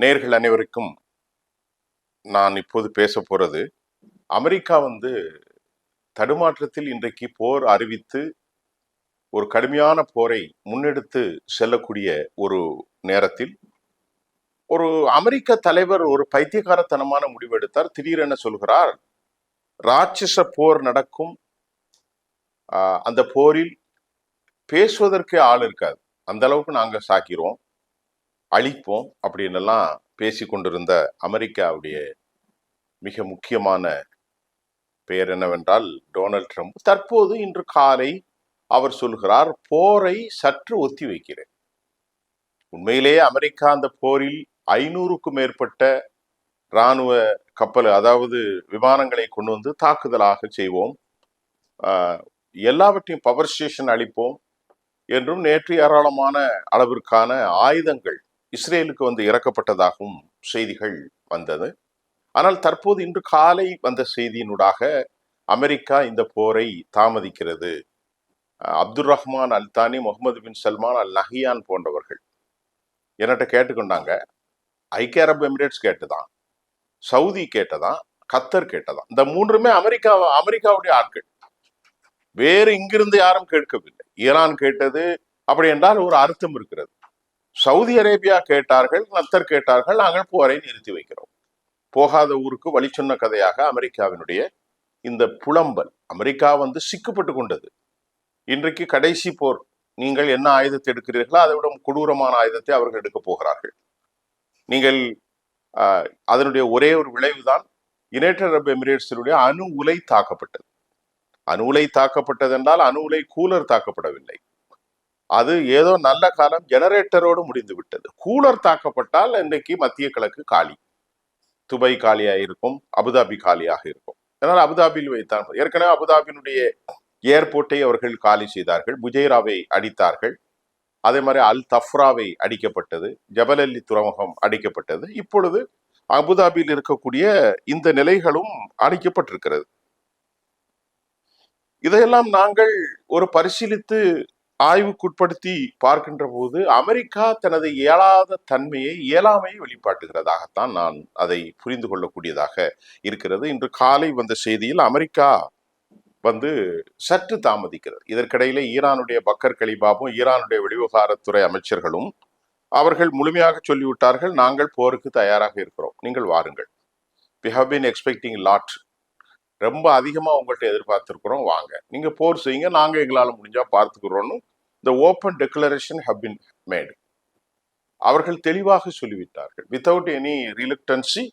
நேயர்கள் அனைவருக்கும் நான் இப்போது பேச போறது, அமெரிக்கா தடுமாற்றத்தில் இன்றைக்கு போர் அறிவித்து ஒரு கடுமையான போரை முன்னெடுத்து செல்லக்கூடிய ஒரு நேரத்தில் ஒரு அமெரிக்க தலைவர் ஒரு பைத்தியக்காரத்தனமான முடிவு எடுத்தார். திடீரென சொல்கிறார், ராட்சச போர் நடக்கும், அந்த போரில் பேசுவதற்கே ஆள் இருக்காது, அந்த அளவுக்கு நாங்க சாக்கிறோம், அழிப்போம் அப்படின்னு எல்லாம் பேசிக் கொண்டிருந்த அமெரிக்காவுடைய மிக முக்கியமான பெயர் என்னவென்றால் டொனால்ட் ட்ரம்ப். தற்போது இன்று காலை அவர் சொல்கிறார், போரை சற்று ஒத்தி வைக்கிறேன். உண்மையிலேயே அமெரிக்கா அந்த போரில் 500க்கும் மேற்பட்ட இராணுவ கப்பல், அதாவது விமானங்களை கொண்டு வந்து தாக்குதலாக செய்வோம், எல்லாவற்றையும் பவர் ஸ்டேஷன் அளிப்போம் என்றும், நேற்று ஏராளமான அளவிற்கான ஆயுதங்கள் இஸ்ரேலுக்கு இறக்கப்பட்டதாகவும் செய்திகள் வந்தது. ஆனால் தற்போது இன்று காலை வந்த செய்தியினூடாக அமெரிக்கா இந்த போரை தாமதிக்கிறது. அப்துல் ரஹ்மான் அல் தானி, முகமது பின் சல்மான் அல் நஹியான் போன்றவர்கள் என்கிட்ட கேட்டுக்கொண்டாங்க. ஐக்கிய அரபு எமிரேட்ஸ் கேட்டுதான், சவுதி கேட்டதான், கத்தர் கேட்டதான். இந்த மூன்றுமே அமெரிக்காவுடைய ஆட்கள், வேறு இங்கிருந்து யாரும் கேட்கவில்லை. ஈரான் கேட்டது. அப்படி என்றால் ஒரு அர்த்தம் இருக்கிறது. சவுதி அரேபியா கேட்டார்கள், கத்தர் கேட்டார்கள், நாங்கள் போரை நிறுத்தி வைக்கிறோம். போகாத ஊருக்கு வழி சொன்ன கதையாக அமெரிக்காவினுடைய இந்த புலம்பல். அமெரிக்கா சிக்கப்பட்டு கொண்டது. இன்றைக்கு கடைசி போர், நீங்கள் என்ன ஆயுதத்தை எடுக்கிறீர்களோ அதை விட கொடூரமான ஆயுதத்தை அவர்கள் எடுக்க போகிறார்கள். நீங்கள் அதனுடைய ஒரே ஒரு விளைவுதான் யுனைடெட் அரபு எமிரேட்ஸினுடைய அணு உலை தாக்கப்பட்டது. அணு உலை தாக்கப்பட்டது என்றால் அணு உலை கூலர் தாக்கப்படவில்லை. அது ஏதோ நல்ல காலம் ஜெனரேட்டரோடு முடிந்து விட்டது. கூலர் தாக்கப்பட்டால் இன்றைக்கு மத்திய கிழக்கு காலி. துபாய் காலியாக இருக்கும், அபுதாபி காலியாக இருக்கும். அதனால் அபுதாபியில் வைத்தான். ஏற்கனவே அபுதாபியினுடைய ஏர்போர்ட்டை அவர்கள் காலி செய்தார்கள், புஜைராவை அடித்தார்கள். அதே மாதிரி அல் தஃப்ராவை அடிக்கப்பட்டது, ஜபல் அலி துறைமுகம் அடிக்கப்பட்டது. இப்பொழுது அபுதாபியில் இருக்கக்கூடிய இந்த நிலைகளும் அடிக்கப்பட்டிருக்கிறது. இதையெல்லாம் நாங்கள் ஒரு பரிசீலித்து ஆய்வுக்குட்படுத்தி பார்க்கின்ற போது அமெரிக்கா தனது இயலாமையை வெளிப்பாட்டுகிறதாகத்தான் நான் அதை புரிந்து கொள்ளக்கூடியதாக இருக்கிறது. இன்று காலை வந்த செய்தியில் அமெரிக்கா சற்று தாமதிக்கிறது. இதற்கிடையில ஈரானுடைய பக்கர் கலிபாபும் ஈரானுடைய வெளிவிவகாரத்துறை அமைச்சர்களும் அவர்கள் முழுமையாக சொல்லிவிட்டார்கள், நாங்கள் போருக்கு தயாராக இருக்கிறோம், நீங்கள் வாருங்கள், we have been expecting a lot, ரொம்ப அதிகமா உங்கள்கிட்ட எதிர்பார்த்திருக்கிறோம், வாங்க, நீங்க போர் செய்யுங்க, நாங்க எங்களால முடிஞ்சா பார்த்துக்கிறோம்னு the open declaration have been made. அவர்கள் தெளிவாக சொல்லிவிட்டார்கள், without any reluctancy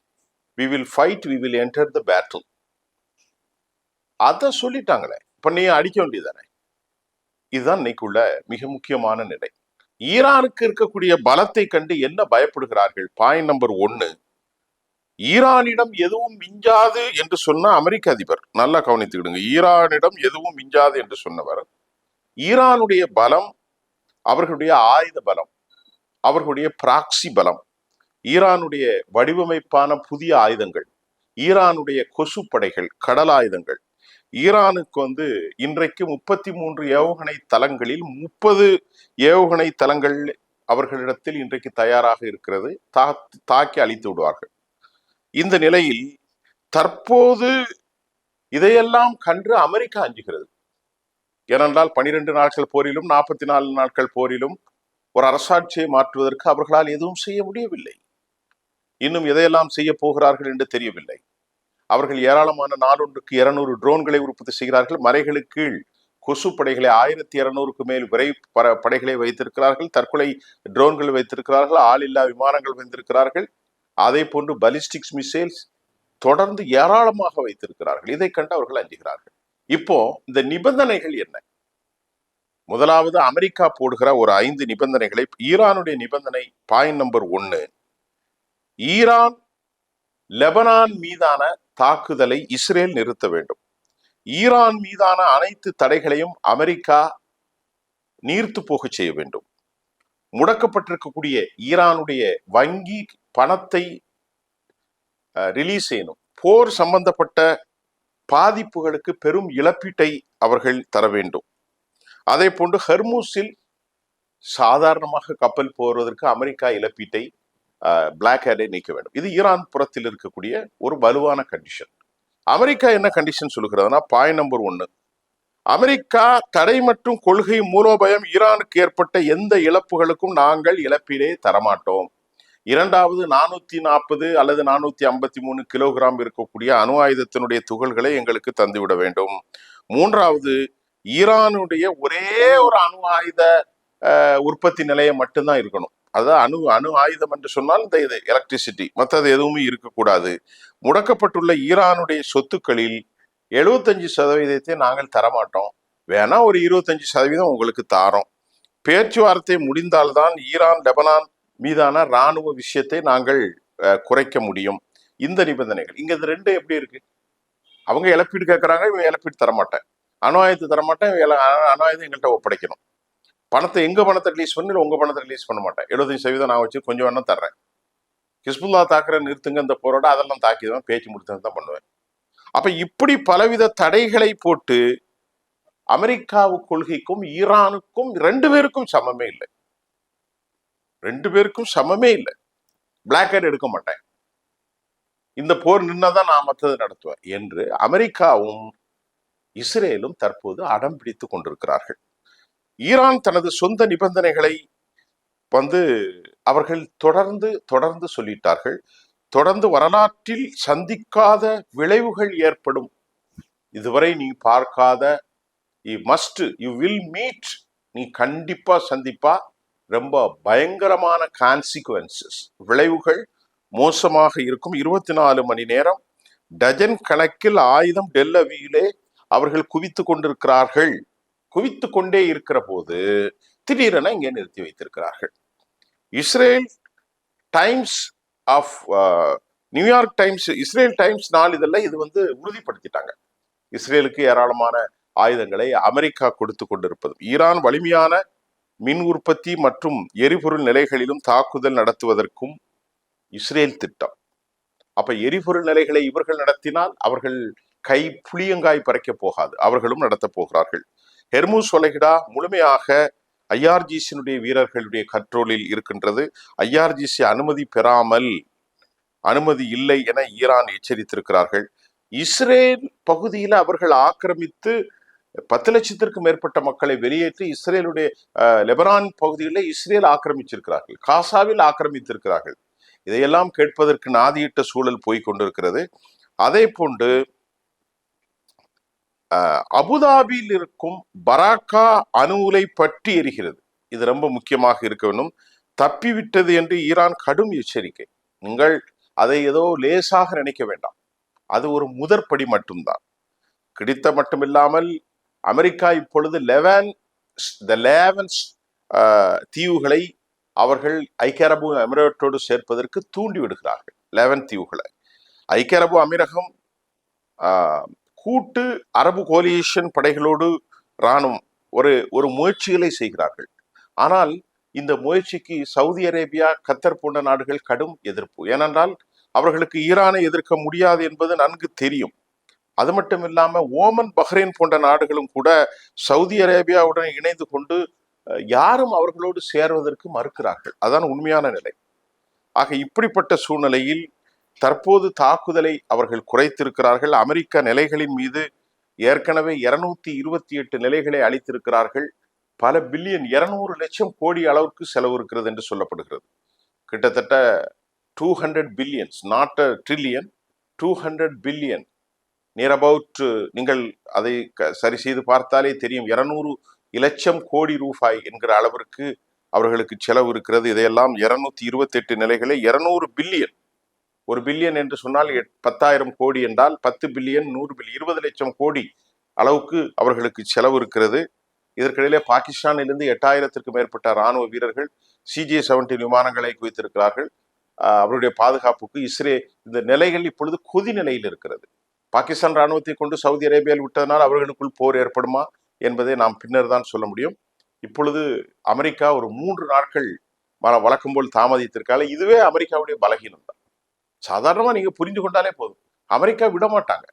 we will fight, we will enter the battle. அதை சொல்லிட்டாங்களே, இப்ப நீ அடிக்க வேண்டியதானே. இதுதான் இன்னைக்குள்ள மிக முக்கியமான நிலை. ஈரானுக்கு இருக்கக்கூடிய பலத்தை கண்டு என்ன பயப்படுகிறார்கள்? பாயிண்ட் நம்பர் 1, ஈரானிடம் எதுவும் மிஞ்சாது என்று சொன்ன அமெரிக்க அதிபர், நல்லா கவனித்துக்கிடுங்க, ஈரானிடம் எதுவும் மிஞ்சாது என்று சொன்னவர், ஈரானுடைய பலம், அவர்களுடைய ஆயுத பலம், அவர்களுடைய பிராக்சி பலம், ஈரானுடைய வடிவமைப்பான புதிய ஆயுதங்கள், ஈரானுடைய கொசு படைகள், கடல் ஆயுதங்கள், ஈரானுக்கு இன்றைக்கு 33 ஏவுகணை தளங்களில் 30 ஏவுகணை தளங்கள் அவர்களிடத்தில் இன்றைக்கு தயாராக இருக்கிறது. தாக்கி அழித்து விடுவார்கள். இந்த நிலையில் தற்போது இதையெல்லாம் கண்டு அமெரிக்கா அஞ்சுகிறது. ஏனென்றால் 12 நாட்கள் போரிலும் 44 நாட்கள் போரிலும் ஒரு அரசாட்சியை மாற்றுவதற்கு அவர்களால் எதுவும் செய்ய முடியவில்லை. இன்னும் எதையெல்லாம் செய்ய போகிறார்கள் என்று தெரியவில்லை. அவர்கள் ஏராளமான நாளொன்றுக்கு 200 ட்ரோன்களை உற்பத்தி செய்கிறார்கள். மலைகளுக்கு கீழ் கொசு படைகளை 1200க்கு மேல் விரை படைகளை வைத்திருக்கிறார்கள். தற்கொலை ட்ரோன்கள் வைத்திருக்கிறார்கள். ஆளில்லா விமானங்கள் வைத்திருக்கிறார்கள். அதே போன்று பலிஸ்டிக்ஸ் மிசைல்ஸ் தொடர்ந்து ஏராளமாக வைத்திருக்கிறார்கள். இதை கண்டு அவர்கள் அஞ்சுகிறார்கள். இப்போ இந்த நிபந்தனைகள் என்ன? முதலாவது, அமெரிக்கா போடுகிற ஒரு 5 நிபந்தனைகளை. ஈரானுடைய நிபந்தனை பாயிண்ட் நம்பர் 1, ஈரான் லெபனான் மீதான தாக்குதலை இஸ்ரேல் நிறுத்த வேண்டும். ஈரான் மீதான அனைத்து தடைகளையும் அமெரிக்கா நீர்த்து போக செய்ய வேண்டும். முடக்கப்பட்டிருக்கக்கூடிய ஈரானுடைய வங்கி பணத்தை ரிலீஸ் செய்யணும். போர் சம்பந்தப்பட்ட பாதிப்புகளுக்கு பெரும் இழப்பீட்டை அவர்கள் தர வேண்டும். அதே போன்று ஹெர்மூஸில் சாதாரணமாக கப்பல் போவதற்கு அமெரிக்கா இழப்பீட்டை பிளாக் ஹேடை நீக்க வேண்டும். இது ஈரான் புறத்தில் இருக்கக்கூடிய ஒரு வலுவான கண்டிஷன். அமெரிக்கா என்ன கண்டிஷன் சொல்லுகிறதுனா, பாயிண்ட் நம்பர் 1, அமெரிக்கா தடை மற்றும் கொள்கை மூலோபயம் ஈரானுக்கு ஏற்பட்ட எந்த இழப்புகளுக்கும் நாங்கள் இழப்பீடே தரமாட்டோம். இரண்டாவது, 440 அல்லது 453 கிலோகிராம் இருக்கக்கூடிய அணு ஆயுதத்தினுடைய துகள்களை எங்களுக்கு தந்துவிட வேண்டும். மூன்றாவது, ஈரானுடைய ஒரே ஒரு அணு ஆயுத உற்பத்தி நிலையம் மட்டும்தான் இருக்கணும். அதாவது அணு ஆயுதம் என்று சொன்னால் இந்த இது எலக்ட்ரிசிட்டி, மற்றது எதுவுமே இருக்கக்கூடாது. முடக்கப்பட்டுள்ள ஈரானுடைய சொத்துக்களில் 75% நாங்கள் தரமாட்டோம், வேணா ஒரு 25% உங்களுக்கு தாரோம். பேச்சுவார்த்தை முடிந்தால்தான் ஈரான் லெபனான் மீதான இராணுவ விஷயத்தை நாங்கள் குறைக்க முடியும். இந்த நிபந்தனைகள் இங்க இந்த ரெண்டு எப்படி இருக்கு? அவங்க இழப்பீடு கேட்கறாங்க, இவன் இழப்பீடு தரமாட்டேன், அணு ஆயுதத்தை தரமாட்டேன், அணு ஆயுதம் எங்கள்கிட்ட ஒப்படைக்கணும். பணத்தை ரிலீஸ் பண்ணி உங்க பணத்தை ரிலீஸ் பண்ண மாட்டேன், 75% நான் வச்சு கொஞ்சம் வேணா தர்றேன். ஹிஸ்புல்லா தாக்குற நிறுத்துங்க இந்த போரோட, அதெல்லாம் தாக்கிதான் பேச்சு முடித்தது தான் பண்ணுவேன். அப்ப இப்படி பலவித தடைகளை போட்டு அமெரிக்காவு கொள்கைக்கும் ஈரானுக்கும் ரெண்டு பேருக்கும் சமமே இல்லை. பிளாக் ஹேட் எடுக்க மாட்டேன், இந்த போர் நின்னாதான் நான் மற்றது நடத்துவேன் என்று அமெரிக்காவும் இஸ்ரேலும் தற்போது அடம் பிடித்துக் கொண்டிருக்கிறார்கள். ஈரான் தனது சொந்த நிபந்தனைகளை அவர்கள் தொடர்ந்து சொல்லிட்டார்கள். தொடர்ந்து வரலாற்றில் சந்திக்காத விளைவுகள் ஏற்படும், இதுவரை நீ பார்க்காத, யூ வில் மீட், நீ கண்டிப்பா சந்திப்பா, ரொம்ப பயங்கரமான கான்சிக்வன்சஸ், விளைவுகள் மோசமாக இருக்கும். 24 மணி நேரம் டஜன் கணக்கில் ஆயுதம் டெல் அவிவிலே அவர்கள் குவித்து கொண்டே இருக்கிற போது திடீரென இங்கே நிறுத்தி வைத்திருக்கிறார்கள். Israel Times of New York Times, Israel Times நாளிதழில் இது உறுதிப்படுத்திட்டாங்க. இஸ்ரேலுக்கு ஏராளமான ஆயுதங்களை அமெரிக்கா கொடுத்து கொண்டிருப்பது, ஈரான் வலிமையான மின் உற்பத்தி மற்றும் எரிபொருள் நிலைகளிலும் தாக்குதல் நடத்துவதற்கும் இஸ்ரேல் திட்டம். அப்ப எரிபொருள் நிலைகளை இவர்கள் நடத்தினால் அவர்கள் கை புளியங்காய் பறைக்க போகாது, அவர்களும் நடத்த போகிறார்கள். ஹெர்முஸ் வளைகுடா முழுமையாக ஐஆர்ஜிசியினுடைய வீரர்களுடைய கண்ட்ரோலில் இருக்கின்றது. ஐஆர்ஜிசி அனுமதி இல்லை என ஈரான் எச்சரித்திருக்கிறார்கள். இஸ்ரேல் பகுதியில் அவர்கள் ஆக்கிரமித்து 10 லட்சத்திற்கும் மேற்பட்ட மக்களை வெளியேற்றி இஸ்ரேலுடைய லெபனான் பகுதிகளில் இஸ்ரேல் ஆக்கிரமிச்சிருக்கிறார்கள், காசாவில் ஆக்கிரமித்திருக்கிறார்கள். இதையெல்லாம் கேட்பதற்கு நாதியிட்ட சூழல் போய்கொண்டிருக்கிறது. அதே போன்று அபுதாபியில் இருக்கும் பராக்கா அணு உலை பற்றி எரிகிறது. இது ரொம்ப முக்கியமாக இருக்க வேண்டும். தப்பிவிட்டது என்று ஈரான் கடும் எச்சரிக்கை. நீங்கள் அதை ஏதோ லேசாக நினைக்க வேண்டாம், அது ஒரு முதற்படி மட்டும்தான். கிடைத்த மட்டுமில்லாமல் அமெரிக்கா இப்பொழுது 11 தீவுகளை அவர்கள் ஐக்கிய அரபு எமிரேட்டோடு சேர்ப்பதற்கு தூண்டி விடுகிறார்கள். 11 தீவுகளை ஐக்கிய அரபு அமீரகம் கூட்டு அரபு கோலியேஷன் படைகளோடு இராணுவம் ஒரு முயற்சிகளை செய்கிறார்கள். ஆனால் இந்த முயற்சிக்கு சவுதி அரேபியா, கத்தர் போன்ற நாடுகள் கடும் எதிர்ப்பு. ஏனென்றால் அவர்களுக்கு ஈரானை எதிர்க்க முடியாது என்பது நன்கு தெரியும். அது மட்டும் இல்லாம ஓமன், பஹ்ரைன் போன்ற நாடுகளும் கூட சவுதி அரேபியாவுடன் இணைந்து கொண்டு யாரும் அவர்களோடு சேர்வதற்கு மறுக்கிறார்கள். அதான் உண்மையான நிலை. ஆக இப்படிப்பட்ட சூழ்நிலையில் தற்போது தாக்குதலை அவர்கள் குறைத்திருக்கிறார்கள். அமெரிக்க நிலைகளின் மீது ஏற்கனவே 228 நிலைகளை அளித்திருக்கிறார்கள். பல பில்லியன், 200 லட்சம் கோடி அளவுக்கு செலவு இருக்கிறது என்று சொல்லப்படுகிறது. கிட்டத்தட்ட 200 billions, not a trillion, 200 billion, near about. நீங்கள் அதை சரி செய்து பார்த்தாலே தெரியும், 200 லட்சம் கோடி ரூபாய் என்கிற அளவிற்கு அவர்களுக்கு செலவு இருக்கிறது. இதையெல்லாம் 228 நிலைகளை 200 பில்லியன், 1 பில்லியன் என்று சொன்னால் 10,000 கோடி என்றால் 10 பில்லியன், 100 பில்லியன், 20 லட்சம் கோடி அளவுக்கு அவர்களுக்கு செலவு இருக்கிறது. இதற்கிடையிலே பாகிஸ்தானிலிருந்து 8000த்திற்கும் மேற்பட்ட இராணுவ வீரர்கள் CJ-17 விமானங்களை குவித்திருக்கிறார்கள். அவருடைய பாதுகாப்புக்கு இந்த நிலைகள் இப்பொழுது கொதி நிலையில் இருக்கிறது. பாகிஸ்தான் இராணுவத்தை கொண்டு சவுதி அரேபியாவில் விட்டதனால் அவர்களுக்குள் போர் ஏற்படுமா என்பதை நாம் பின்னர் தான் சொல்ல முடியும். இப்பொழுது அமெரிக்கா ஒரு 3 நாட்கள் வழக்கம் போல் தாமதித்திருக்காங்க. இதுவே அமெரிக்காவுடைய பலகீனம் தான். சாதாரணமா நீங்க புரிந்து கொண்டாலே போதும், அமெரிக்கா விட மாட்டாங்க.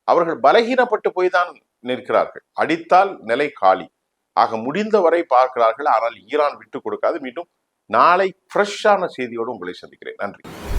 அவர்கள் பலகீனப்பட்டு போய் தான் நிற்கிறார்கள். அடித்தால் நிலை காலி. ஆக முடிந்த வரை பார்க்கிறார்கள். ஆனால் ஈரான் விட்டு கொடுக்காது. மீண்டும் நாளை ஃப்ரெஷ்ஷான செய்தியோடு உங்களை சந்திக்கிறேன். நன்றி.